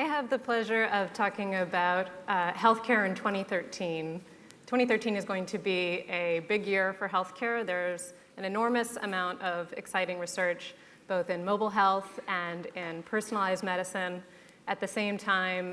have the pleasure of talking about healthcare in 2013. 2013 is going to be a big year for healthcare. There's an enormous amount of exciting research, both in mobile health and in personalized medicine. At the same time,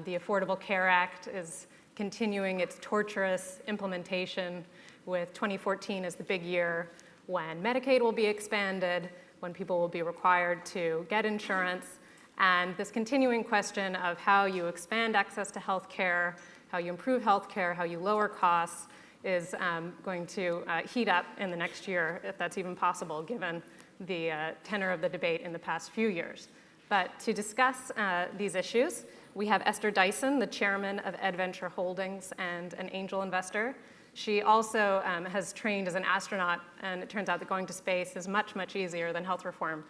the Affordable Care Act is continuing its torturous implementation, with 2014 as the big year when Medicaid will be expanded, when people will be required to get insurance, and this continuing question of how you expand access to health care, how you improve health care, how you lower costs is going to heat up in the next year, if that's even possible, given the tenor of the debate in the past few years. But to discuss these issues, we have Esther Dyson, the chairman of EDventure Holdings and an angel investor. She also has trained as an astronaut, and it turns out that going to space is much, much easier than health reform.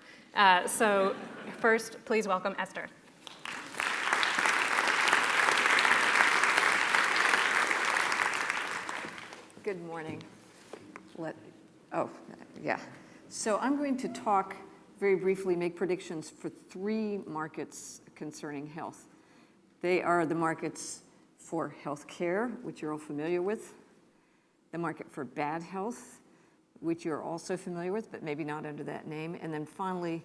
So first, please welcome Esther. Good morning. So I'm going to talk very briefly, make predictions for 3 markets concerning health. They are the markets for healthcare, which you're all familiar with, the market for bad health, which you're also familiar with, but maybe not under that name, and then finally,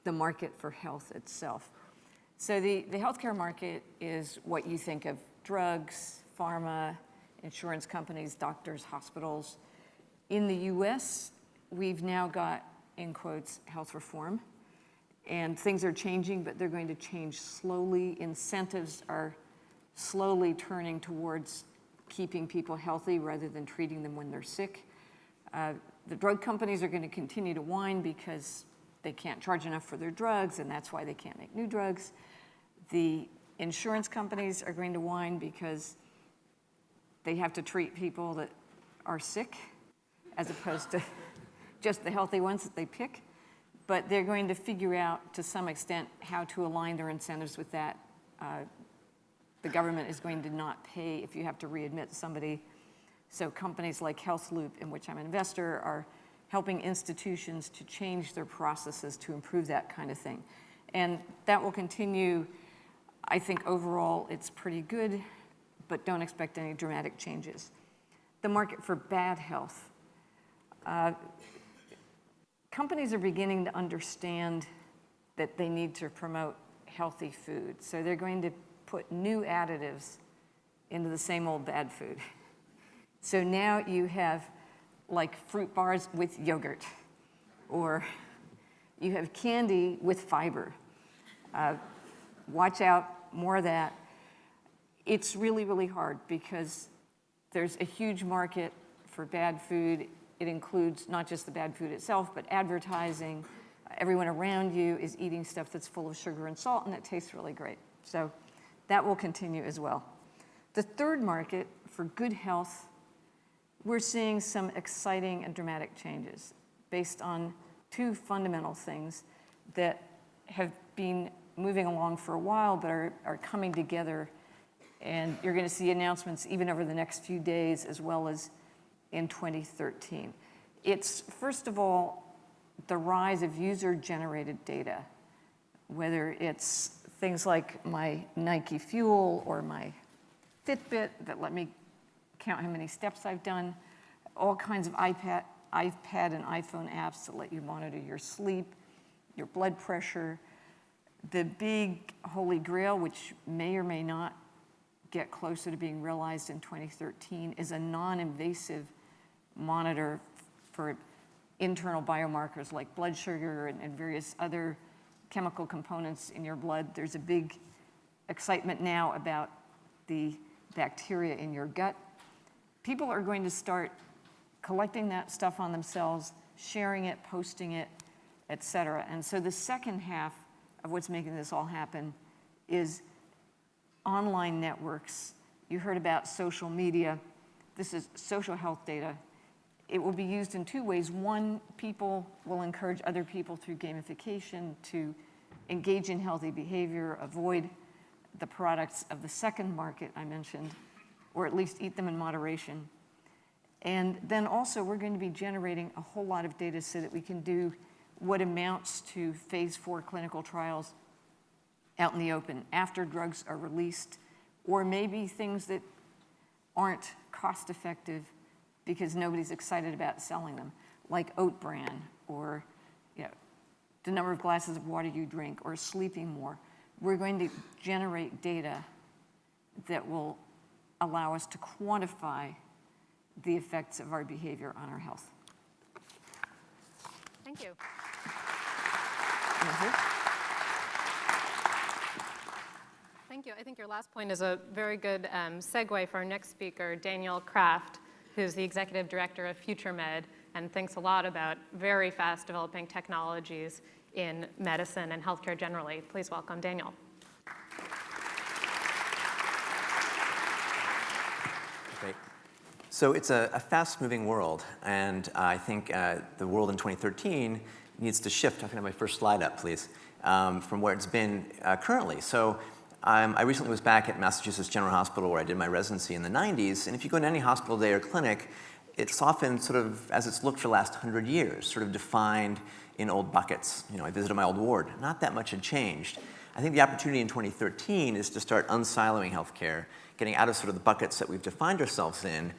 the market for health itself. So the healthcare market is what you think of drugs, pharma, insurance companies, doctors, hospitals. In the US, we've now got, in quotes, health reform, and things are changing, but they're going to change slowly. Incentives are slowly turning towards keeping people healthy rather than treating them when they're sick. The drug companies are going to continue to whine because they can't charge enough for their drugs, and that's why they can't make new drugs. The insurance companies are going to whine because they have to treat people that are sick as opposed to just the healthy ones that they pick. But they're going to figure out, to some extent, how to align their incentives with that. The government is going to not pay if you have to readmit somebody. So companies like Health Loop, in which I'm an investor, are helping institutions to change their processes to improve that kind of thing. And that will continue. I think overall it's pretty good, but don't expect any dramatic changes. The market for bad health. Companies are beginning to understand that they need to promote healthy food. So they're going to put new additives into the same old bad food. So now you have like fruit bars with yogurt, or you have candy with fiber. Watch out, more of that. It's really, really hard because there's a huge market for bad food. It includes not just the bad food itself, but advertising. Everyone around you is eating stuff that's full of sugar and salt, and it tastes really great. So that will continue as well. The third market for good health, we're seeing some exciting and dramatic changes based on 2 fundamental things that have been moving along for a while, but are coming together. And you're going to see announcements even over the next few days, as well as in 2013. It's, first of all, the rise of user-generated data, whether it's things like my Nike Fuel or my Fitbit that let me count how many steps I've done, all kinds of iPad and iPhone apps that let you monitor your sleep, your blood pressure. The big holy grail, which may or may not get closer to being realized in 2013, is a non-invasive monitor for internal biomarkers like blood sugar and various other chemical components in your blood. There's a big excitement now about the bacteria in your gut. People are going to start collecting that stuff on themselves, sharing it, posting it, et cetera. And so the second half of what's making this all happen is online networks. You heard about social media. This is social health data. It will be used in 2 ways. One, people will encourage other people through gamification to engage in healthy behavior, avoid the products of the second market I mentioned, or at least eat them in moderation. And then also we're going to be generating a whole lot of data so that we can do what amounts to phase 4 clinical trials out in the open after drugs are released, or maybe things that aren't cost effective because nobody's excited about selling them, like oat bran, or the number of glasses of water you drink, or sleeping more. We're going to generate data that will allow us to quantify the effects of our behavior on our health. Thank you. Thank you. I think your last point is a very good segue for our next speaker, Daniel Kraft, who's the executive director of FutureMed and thinks a lot about very fast developing technologies in medicine and healthcare generally. Please welcome Daniel. Great. So it's a fast-moving world, and I think the world in 2013 needs to shift. I can have my first slide up, please, from where it's been currently. So I recently was back at Massachusetts General Hospital where I did my residency in the 90s, and if you go to any hospital day or clinic, it's often sort of as it's looked for the last 100 years, sort of defined in old buckets. I visited my old ward. Not that much had changed. I think the opportunity in 2013 is to start unsiloing healthcare, getting out of sort of the buckets that we've defined ourselves in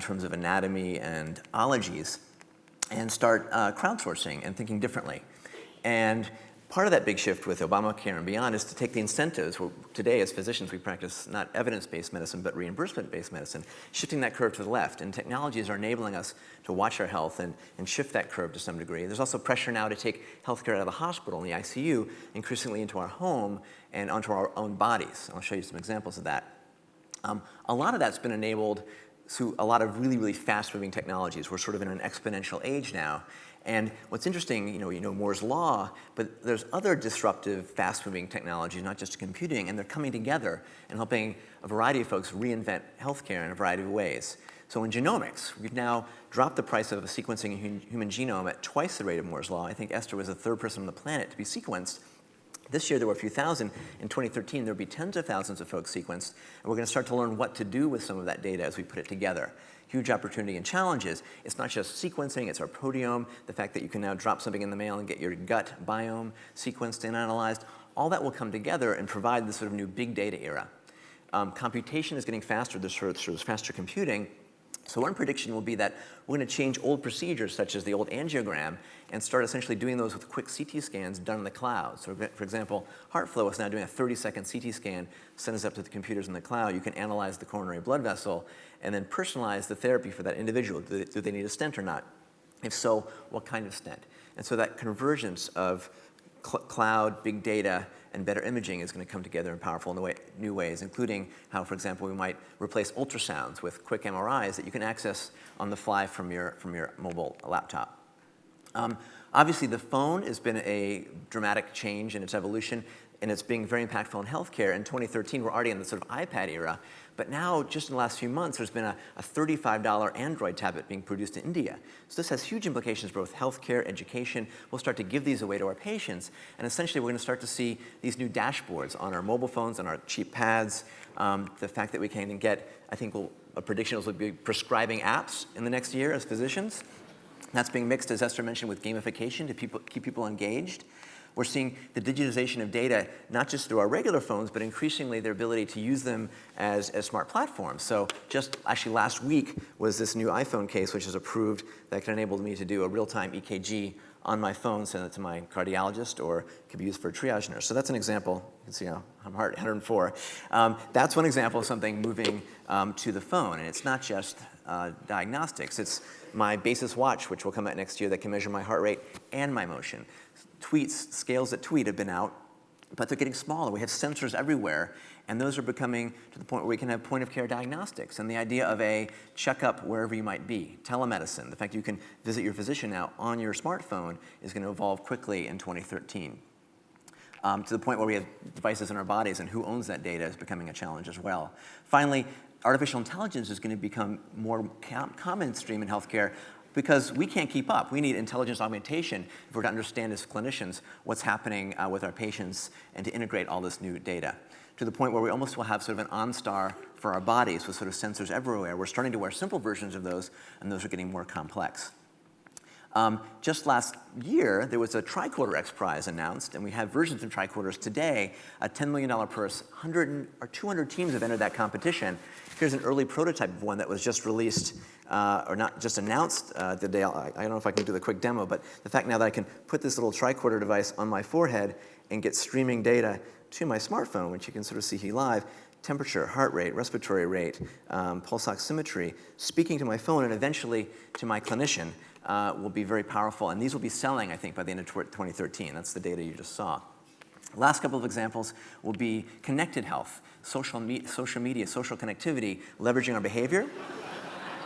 terms of anatomy and ologies, and start crowdsourcing and thinking differently. And part of that big shift with Obamacare and beyond is to take the incentives. Today, as physicians, we practice not evidence-based medicine, but reimbursement-based medicine, shifting that curve to the left. And technologies are enabling us to watch our health and shift that curve to some degree. There's also pressure now to take healthcare out of the hospital and the ICU, increasingly into our home and onto our own bodies. I'll show you some examples of that. A lot of that's been enabled through a lot of really, really fast-moving technologies. We're sort of in an exponential age now. And what's interesting, you know Moore's law, but there's other disruptive, fast-moving technologies, not just computing, and they're coming together and helping a variety of folks reinvent healthcare in a variety of ways. So in genomics, we've now dropped the price of sequencing a human genome at twice the rate of Moore's law. I think Esther was the third person on the planet to be sequenced. This year, there were a few thousand. In 2013, there'll be tens of thousands of folks sequenced, and we're going to start to learn what to do with some of that data as we put it together. Huge opportunity and challenges. It's not just sequencing, it's our proteome, the fact that you can now drop something in the mail and get your gut biome sequenced and analyzed. All that will come together and provide this sort of new big data era. Computation is getting faster, there's sort of faster computing. So one prediction will be that we're going to change old procedures, such as the old angiogram, and start essentially doing those with quick CT scans done in the cloud. So for example, HeartFlow is now doing a 30-second CT scan, sends it up to the computers in the cloud. You can analyze the coronary blood vessel and then personalize the therapy for that individual. Do they need a stent or not? If so, what kind of stent? And so that convergence of cloud, big data, and better imaging is going to come together in powerful new ways, including how, for example, we might replace ultrasounds with quick MRIs that you can access on the fly from your mobile laptop. Obviously, the phone has been a dramatic change in its evolution, and it's being very impactful in healthcare. In 2013, we're already in the sort of iPad era, but now, just in the last few months, there's been a $35 Android tablet being produced in India. So this has huge implications for both healthcare, education. We'll start to give these away to our patients, and essentially, we're going to start to see these new dashboards on our mobile phones, on our cheap pads. The fact that we can even get, I think, a prediction is we'll be prescribing apps in the next year as physicians. That's being mixed, as Esther mentioned, with gamification to keep people engaged. We're seeing the digitization of data, not just through our regular phones, but increasingly their ability to use them as smart platforms. So just actually last week was this new iPhone case, which is approved, that can enable me to do a real-time EKG on my phone, send it to my cardiologist, or it could be used for a triage nurse. So that's an example. You can see how I'm heart 104. That's one example of something moving to the phone. And it's not just diagnostics. It's my Basis watch, which will come out next year, that can measure my heart rate and my motion. Scales that tweet have been out, but they're getting smaller. We have sensors everywhere, and those are becoming to the point where we can have point-of-care diagnostics. And the idea of a checkup wherever you might be, telemedicine, the fact that you can visit your physician now on your smartphone is going to evolve quickly in 2013. To the point where we have devices in our bodies, and who owns that data is becoming a challenge as well. Finally, artificial intelligence is going to become more common stream in healthcare, because we can't keep up. We need intelligence augmentation if we're to understand as clinicians what's happening with our patients and to integrate all this new data, to the point where we almost will have sort of an OnStar for our bodies with sort of sensors everywhere. We're starting to wear simple versions of those, and those are getting more complex. Just last year, there was a Tricorder X Prize announced, and we have versions of tricorders today, a $10 million purse. 100 or 200 teams have entered that competition. Here's an early prototype of one that was just released, or not just announced today. I don't know if I can do the quick demo, but the fact now that I can put this little tricorder device on my forehead and get streaming data to my smartphone, which you can sort of see here live, temperature, heart rate, respiratory rate, pulse oximetry, speaking to my phone and eventually to my clinician will be very powerful. And these will be selling, I think, by the end of 2013. That's the data you just saw. Last couple of examples will be connected health, social media, social connectivity, leveraging our behavior.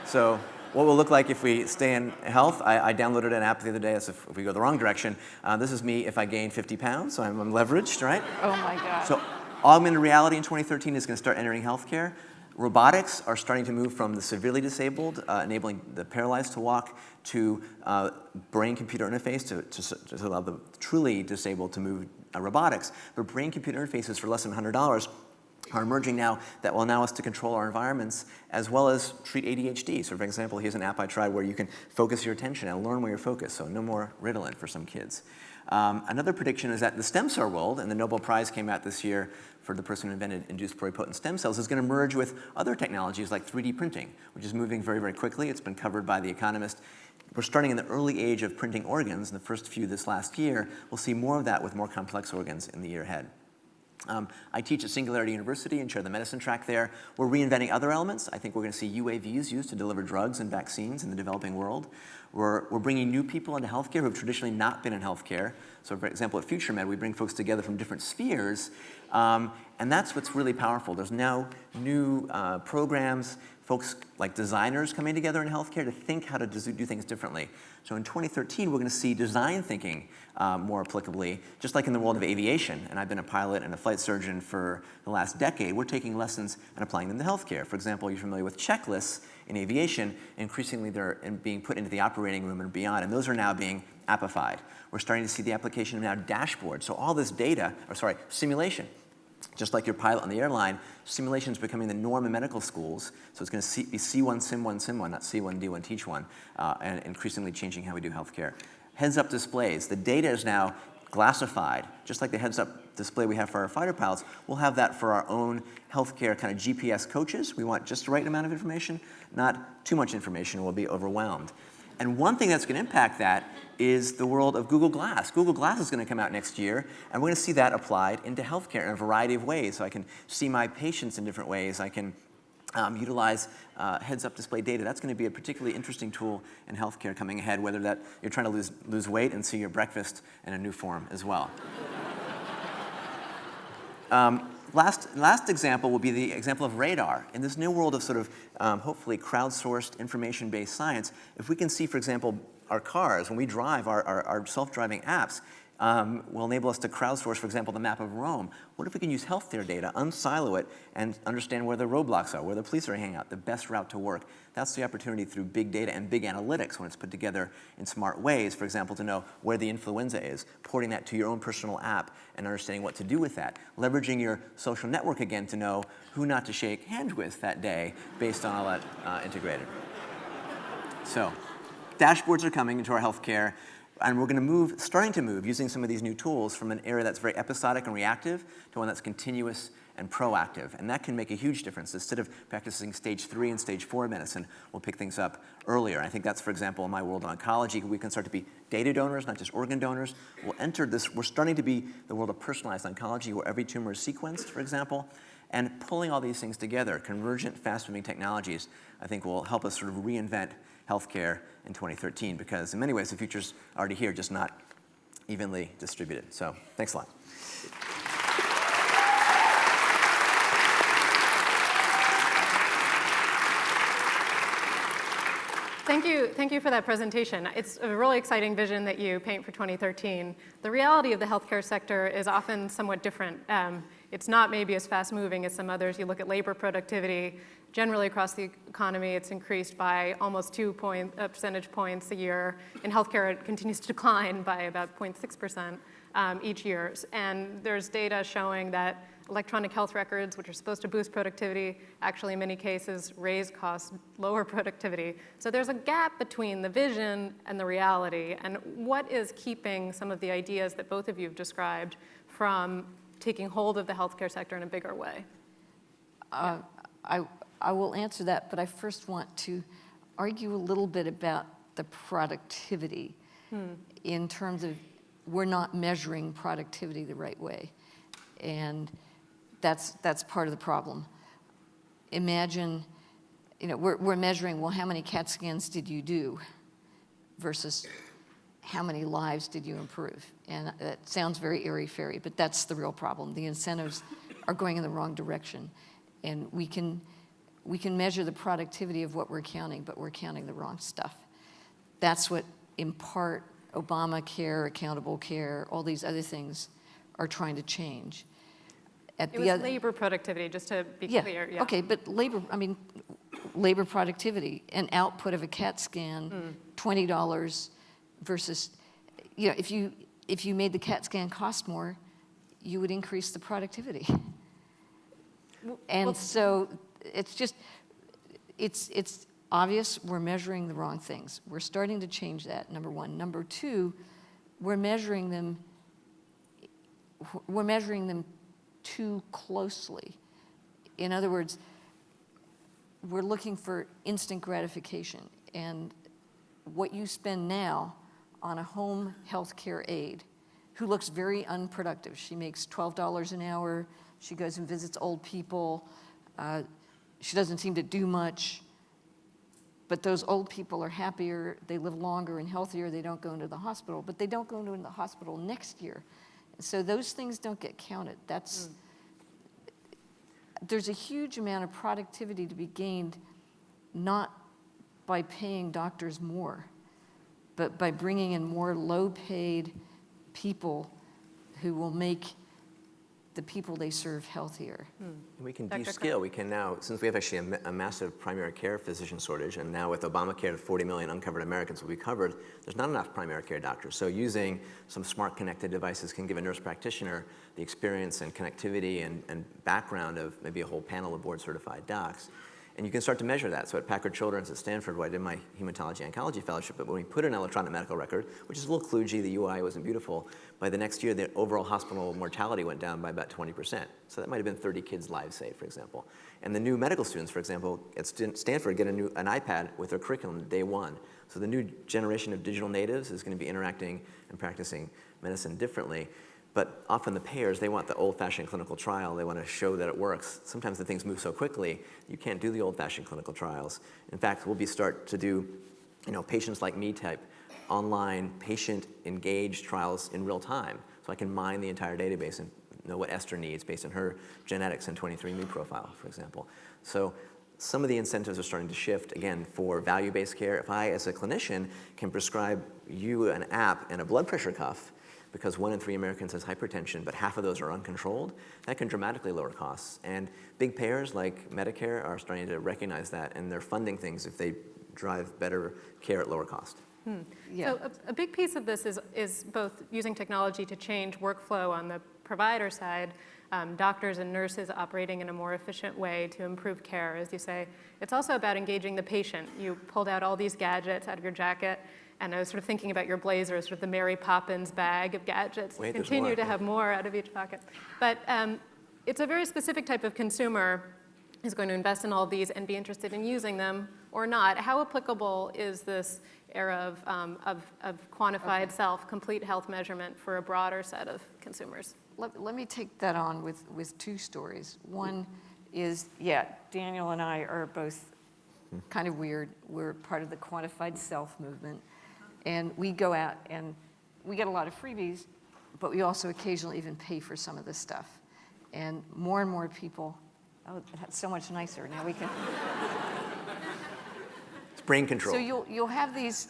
So what will look like if we stay in health? I downloaded an app the other day as if we go the wrong direction. This is me if I gain 50 pounds, so I'm leveraged, right? Oh my God. So augmented reality in 2013 is going to start entering healthcare. Robotics are starting to move from the severely disabled, enabling the paralyzed to walk, to brain-computer interface to allow the truly disabled to move robotics. But brain-computer interfaces for less than $100 are emerging now that will allow us to control our environments as well as treat ADHD. So for example, here's an app I tried where you can focus your attention and learn where you're focused, so no more Ritalin for some kids. Another prediction is that the stem cell world, and the Nobel Prize came out this year for the person who invented induced pluripotent stem cells, is going to merge with other technologies like 3D printing, which is moving very, very quickly. It's been covered by The Economist. We're starting in the early age of printing organs, and the first few this last year. We'll see more of that with more complex organs in the year ahead. I teach at Singularity University and chair the medicine track there. We're reinventing other elements. I think we're going to see UAVs used to deliver drugs and vaccines in the developing world. We're bringing new people into healthcare who have traditionally not been in healthcare. So for example, at FutureMed, we bring folks together from different spheres, and that's what's really powerful. There's now new programs, folks like designers coming together in healthcare to think how to do things differently. So in 2013, we're going to see design thinking more applicably, just like in the world of aviation. And I've been a pilot and a flight surgeon for the last decade. We're taking lessons and applying them to healthcare. For example, you're familiar with checklists in aviation. Increasingly, they're being put into the operating room and beyond, and those are now being appified. We're starting to see the application of now dashboards. So all this data, simulation. Just like your pilot on the airline, simulation is becoming the norm in medical schools. So it's going to be C1, Sim1, Sim1, not C1, D1, Teach 1, and increasingly changing how we do healthcare. Heads-up displays. The data is now glassified. Just like the heads-up display we have for our fighter pilots, we'll have that for our own healthcare kind of GPS coaches. We want just the right amount of information, not too much information. We'll be overwhelmed. And one thing that's going to impact that is the world of Google Glass. Google Glass is going to come out next year, and we're going to see that applied into healthcare in a variety of ways. So I can see my patients in different ways. I can utilize heads-up display data. That's going to be a particularly interesting tool in healthcare coming ahead, whether that you're trying to lose weight and see your breakfast in a new form as well. Last example will be the example of radar. In this new world of sort of hopefully crowdsourced information-based science, if we can see, for example, our cars, when we drive, our self-driving apps will enable us to crowdsource, for example, the map of Rome. What if we can use healthcare data, unsilo it, and understand where the roadblocks are, where the police are hanging out, the best route to work? That's the opportunity through big data and big analytics when it's put together in smart ways, for example, to know where the influenza is, porting that to your own personal app and understanding what to do with that, leveraging your social network again to know who not to shake hands with that day based on all that integrated. So dashboards are coming into our healthcare. And we're going to starting to move, using some of these new tools from an area that's very episodic and reactive to one that's continuous and proactive. And that can make a huge difference. Instead of practicing stage 3 and stage 4 medicine, we'll pick things up earlier. I think that's, for example, in my world of oncology, we can start to be data donors, not just organ donors. We're starting to be the world of personalized oncology, where every tumor is sequenced, for example. And pulling all these things together, convergent, fast-moving technologies, I think will help us sort of reinvent healthcare in 2013, because in many ways the future's already here, just not evenly distributed. So thanks a lot. Thank you for that presentation. It's a really exciting vision that you paint for 2013. The reality of the healthcare sector is often somewhat different. It's not maybe as fast moving as some others. You look at labor productivity, generally across the economy, it's increased by almost 2 percentage points a year. In healthcare, it continues to decline by about 0.6% each year. And there's data showing that electronic health records, which are supposed to boost productivity, actually in many cases raise costs, lower productivity. So there's a gap between the vision and the reality. And what is keeping some of the ideas that both of you have described from taking hold of the healthcare sector in a bigger way? I will answer that, but I first want to argue a little bit about the productivity in terms of we're not measuring productivity the right way. And that's part of the problem. Imagine, we're measuring, well, how many CAT scans did you do versus how many lives did you improve? And that sounds very airy-fairy, but that's the real problem. The incentives are going in the wrong direction. And we can measure the productivity of what we're counting, but we're counting the wrong stuff. That's what, in part, Obamacare, accountable care, all these other things are trying to change. It was labor productivity, just to be clear. Yeah. Okay, but labor productivity, an output of a CAT scan, $20 versus, if you made the CAT scan cost more, you would increase the productivity. And so it's obvious we're measuring the wrong things. We're starting to change that, number one. Number two, we're measuring them too closely. In other words, we're looking for instant gratification. And what you spend now on a home health care aide who looks very unproductive. She makes $12 an hour. She goes and visits old people. She doesn't seem to do much. But those old people are happier, they live longer and healthier, they don't go into the hospital, but they don't go into the hospital next year. So those things don't get counted. There's a huge amount of productivity to be gained, not by paying doctors more, but by bringing in more low-paid people who will make the people they serve healthier. We can descale. We can now, since we have actually a massive primary care physician shortage, and now with Obamacare, the 40 million uncovered Americans will be covered, there's not enough primary care doctors. So using some smart connected devices can give a nurse practitioner the experience and connectivity and background of maybe a whole panel of board certified docs. And you can start to measure that. So at Packard Children's at Stanford, where I did my hematology oncology fellowship, but when we put an electronic medical record, which is a little kludgy, the UI wasn't beautiful, by the next year, the overall hospital mortality went down by about 20%. So that might have been 30 kids' lives saved, for example. And the new medical students, for example, at Stanford get an iPad with their curriculum day one. So the new generation of digital natives is going to be interacting and practicing medicine differently. But often the payers, they want the old-fashioned clinical trial. They want to show that it works. Sometimes the things move so quickly, you can't do the old-fashioned clinical trials. In fact, we'll start to do, patients like me type online patient-engaged trials in real time. So I can mine the entire database and know what Esther needs based on her genetics and 23andMe profile, for example. So some of the incentives are starting to shift, again, for value-based care. If I, as a clinician, can prescribe you an app and a blood pressure cuff, because 1 in 3 Americans has hypertension, but half of those are uncontrolled, that can dramatically lower costs. And big payers like Medicare are starting to recognize that, and they're funding things if they drive better care at lower cost. Yeah. So a big piece of this is both using technology to change workflow on the provider side, doctors and nurses operating in a more efficient way to improve care, as you say. It's also about engaging the patient. You pulled out all these gadgets out of your jacket, and I was sort of thinking about your blazer, sort of the Mary Poppins bag of gadgets. Wait, continue to have more out of each pocket. But it's a very specific type of consumer who's going to invest in all of these and be interested in using them or not. How applicable is this era of quantified self, complete health measurement for a broader set of consumers? Let me take that on with two stories. One is, Daniel and I are both kind of weird. We're part of the quantified self movement. And we go out and we get a lot of freebies, but we also occasionally even pay for some of this stuff. And more people, that's so much nicer. Now we can. It's brain control. So you'll have these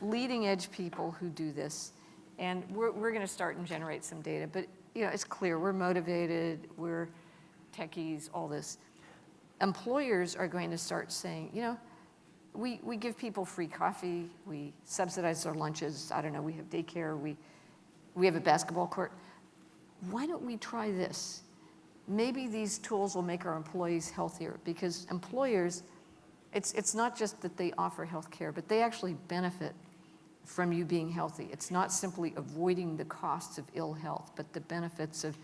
leading edge people who do this, and we're going to start and generate some data. But it's clear we're motivated, we're techies, all this. Employers are going to start saying, we give people free coffee, we subsidize their lunches, I don't know, we have daycare, we have a basketball court. Why don't we try this? maybe these tools will make our employees healthier, because employers, it's not just that they offer health care, but they actually benefit from you being healthy. It's not simply avoiding the costs of ill health, but the benefits of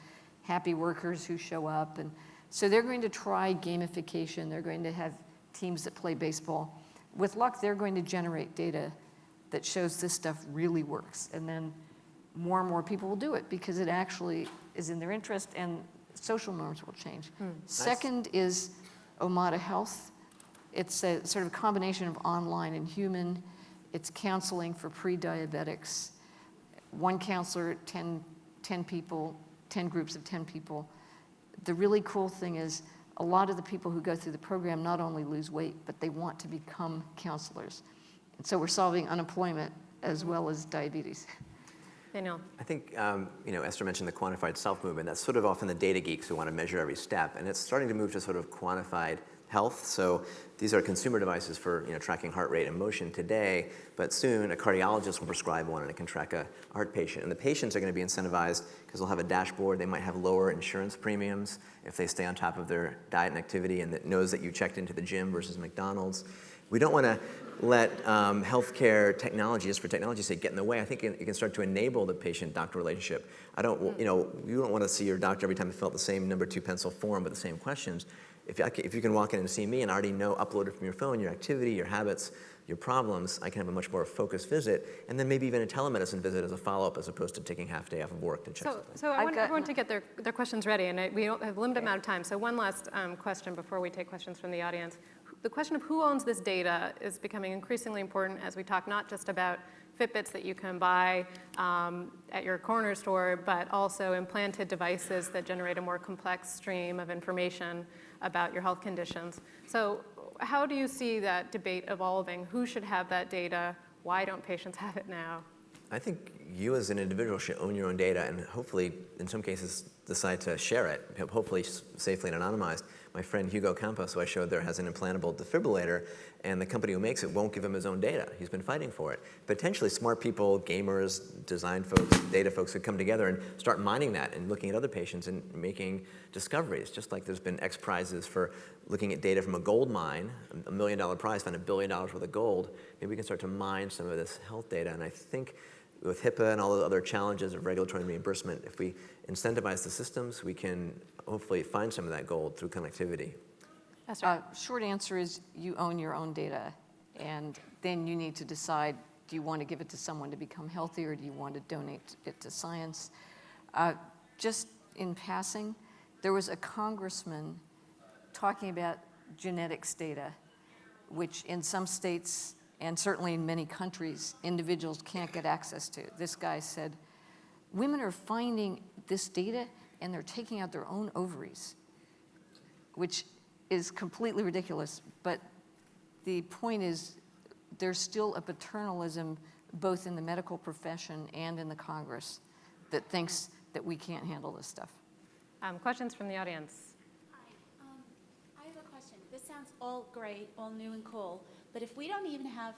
happy workers who show up. And so they're going to try gamification. They're going to have teams that play baseball. With luck, they're going to generate data that shows this stuff really works. And then more and more people will do it because it actually is in their interest and social norms will change. Second is Omada Health. It's a sort of combination of online and human. It's counseling for pre-diabetics. One counselor, 10 people, 10 groups of 10 people. The really cool thing is a lot of the people who go through the program not only lose weight, but they want to become counselors. And so we're solving unemployment as well as diabetes. Daniel. I think, Esther mentioned the quantified self movement. That's sort of often the data geeks who want to measure every step. And it's starting to move to sort of quantified health. So these are consumer devices for tracking heart rate and motion today, but soon a cardiologist will prescribe one and it can track a heart patient. And the patients are going to be incentivized because they'll have a dashboard. They might have lower insurance premiums if they stay on top of their diet and activity and that knows that you checked into the gym versus McDonald's. We don't want to let healthcare technology, just for technology's sake, get in the way. I think it can start to enable the patient-doctor relationship. You don't want to see your doctor every time you fill out the same number 2 pencil form with the same questions. If you can walk in and see me and already know, uploaded from your phone, your activity, your habits, your problems, I can have a much more focused visit, and then maybe even a telemedicine visit as a follow-up as opposed to taking half day off of work to check something. So I want everyone to get their questions ready, and we don't have a limited amount of time. So one last question before we take questions from the audience. The question of who owns this data is becoming increasingly important as we talk not just about Fitbits that you can buy at your corner store, but also implanted devices that generate a more complex stream of information about your health conditions. So how do you see that debate evolving? Who should have that data? Why don't patients have it now? I think you as an individual should own your own data and hopefully, in some cases, decide to share it, hopefully safely and anonymized. My friend Hugo Campos, who I showed there, has an implantable defibrillator, and the company who makes it won't give him his own data. He's been fighting for it. Potentially smart people, gamers, design folks, data folks could come together and start mining that and looking at other patients and making discoveries, just like there's been X prizes for looking at data from a gold mine, $1 million prize, found $1 billion worth of gold. Maybe we can start to mine some of this health data, and I think with HIPAA and all the other challenges of regulatory and reimbursement, if we incentivize the systems, we can hopefully find some of that gold through connectivity. Esther. Short answer is you own your own data, and then you need to decide, do you want to give it to someone to become healthy, or do you want to donate it to science? Just in passing, there was a congressman talking about genetics data, which in some states and certainly in many countries, individuals can't get access to. This guy said, women are finding this data and they're taking out their own ovaries, which is completely ridiculous. But the point is, there's still a paternalism both in the medical profession and in the Congress that thinks that we can't handle this stuff. Questions from the audience? Hi, I have a question. This sounds all great, all new and cool, but if we don't even have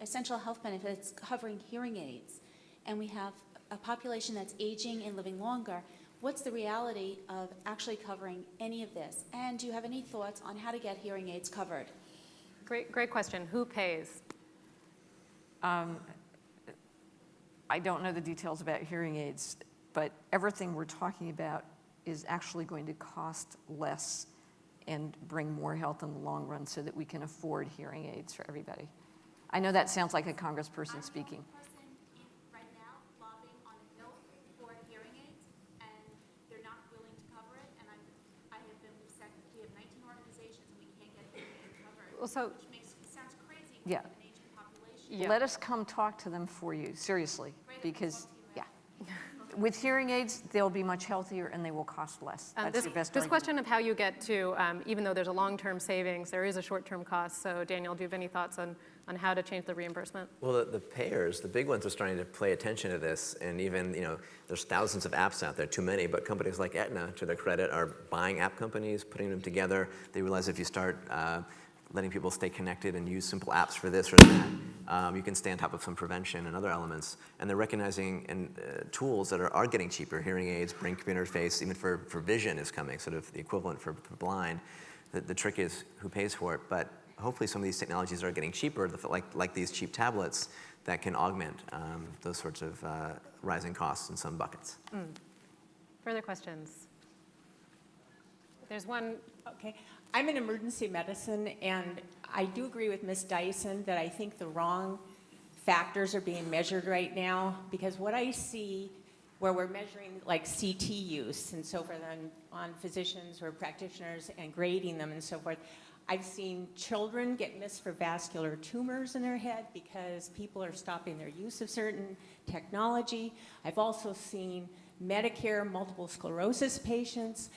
essential health benefits covering hearing aids, and we have a population that's aging and living longer, what's the reality of actually covering any of this? And do you have any thoughts on how to get hearing aids covered? Great question. Who pays? I don't know the details about hearing aids, but everything we're talking about is actually going to cost less and bring more health in the long run so that we can afford hearing aids for everybody. I know that sounds like a congressperson speaking. I'm the person right now lobbying on the Hill for hearing aids, and they're not willing to cover it. And I have been with we have 19 organizations, and we can't get hearing aids covered, Well, so which sounds crazy for Yeah. an aging population. Yeah. Let us come talk to them for you, seriously, because, with hearing aids, they'll be much healthier and they will cost less. That's this your best this argument. question of how you get to, even though there's a long-term savings, there is a short-term cost. So Daniel, do you have any thoughts on how to change the reimbursement? Well, the payers, the big ones are starting to pay attention to this, and even, there's thousands of apps out there, too many, but companies like Aetna, to their credit, are buying app companies, putting them together. They realize if you start letting people stay connected and use simple apps for this or that, You can stay on top of some prevention and other elements. And they're recognizing tools that are getting cheaper. Hearing aids, brain computer interface, even for vision is coming, sort of the equivalent for blind. The trick is who pays for it. But hopefully some of these technologies are getting cheaper, like these cheap tablets that can augment those sorts of rising costs in some buckets. Further questions? There's one. Okay. I'm in emergency medicine, and I do agree with Ms. Dyson that I think the wrong factors are being measured right now, because what I see where we're measuring like CT use and so forth on physicians or practitioners and grading them and so forth, I've seen children get missed for vascular tumors in their head because people are stopping their use of certain technology. I've also seen Medicare multiple sclerosis patients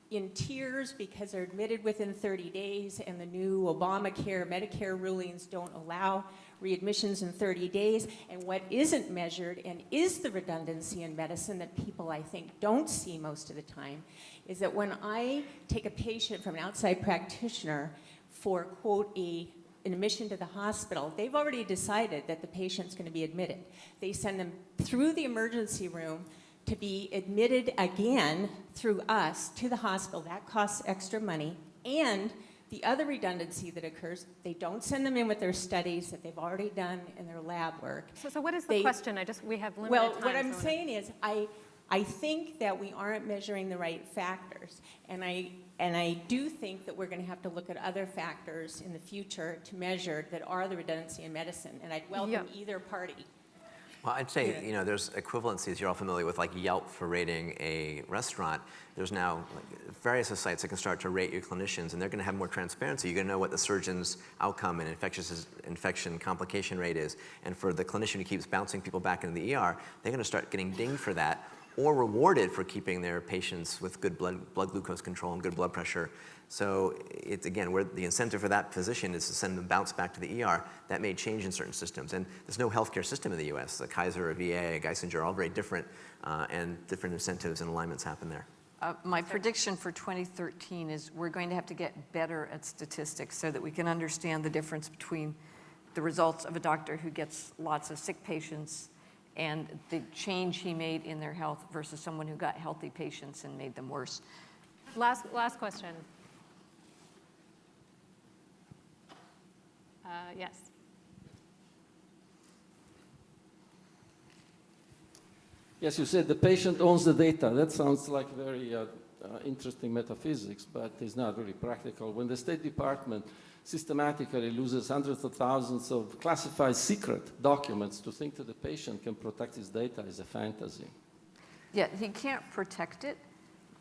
in tears because they're admitted within 30 days and the new Obamacare, Medicare rulings don't allow readmissions in 30 days. And what isn't measured and is the redundancy in medicine that people, I think, don't see most of the time is that when I take a patient from an outside practitioner for, quote, an admission to the hospital, they've already decided that the patient's going to be admitted. They send them through the emergency room to be admitted again through us to the hospital. That costs extra money. And the other redundancy that occurs, they don't send them in with their studies that they've already done in their lab work. So what is the question? We have limited well, time. what I'm saying is I think that we aren't measuring the right factors. And I do think that we're going to have to look at other factors in the future to measure that are the redundancy in medicine. And I'd welcome either party. Well, I'd say, there's equivalencies. You're all familiar with like Yelp for rating a restaurant. There's now various sites that can start to rate your clinicians, and they're going to have more transparency. You're going to know what the surgeon's outcome and infection complication rate is. And for the clinician who keeps bouncing people back into the ER, they're going to start getting dinged for that or rewarded for keeping their patients with good blood glucose control and good blood pressure. So it's, again, where the incentive for that physician is to send them bounce back to the ER. That may change in certain systems. And there's no healthcare system in the US. The Kaiser, a VA, a Geisinger are all very different, and different incentives and alignments happen there. My prediction for 2013 is we're going to have to get better at statistics so that we can understand the difference between the results of a doctor who gets lots of sick patients and the change he made in their health versus someone who got healthy patients and made them worse. Last question. Yes. Yes, you said the patient owns the data. That sounds like very interesting metaphysics, but it's not really practical. When the State Department systematically loses hundreds of thousands of classified secret documents, to think that the patient can protect his data is a fantasy. Yeah, he can't protect it,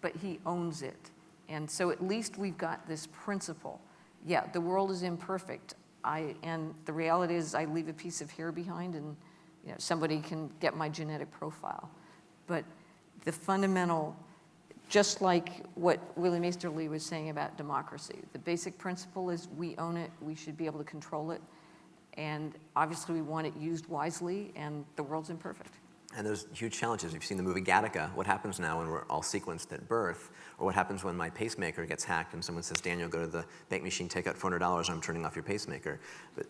but he owns it. And so at least we've got this principle. Yeah, the world is imperfect. And the reality is I leave a piece of hair behind and somebody can get my genetic profile. But the fundamental, just like what William Easterly was saying about democracy, the basic principle is we own it, we should be able to control it, and obviously we want it used wisely, and the world's imperfect. And there's huge challenges. You've seen the movie Gattaca. What happens now when we're all sequenced at birth? Or what happens when my pacemaker gets hacked and someone says, Daniel, go to the bank machine, take out $400, and I'm turning off your pacemaker.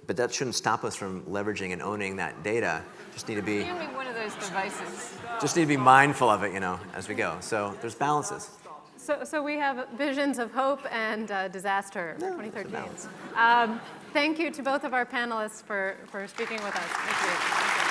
But that shouldn't stop us from leveraging and owning that data. Just need to be... Hand me one of those devices. Just need to be mindful of it, as we go. So there's balances. So we have visions of hope and disaster for 2013. Thank you to both of our panelists for speaking with us. Thank you.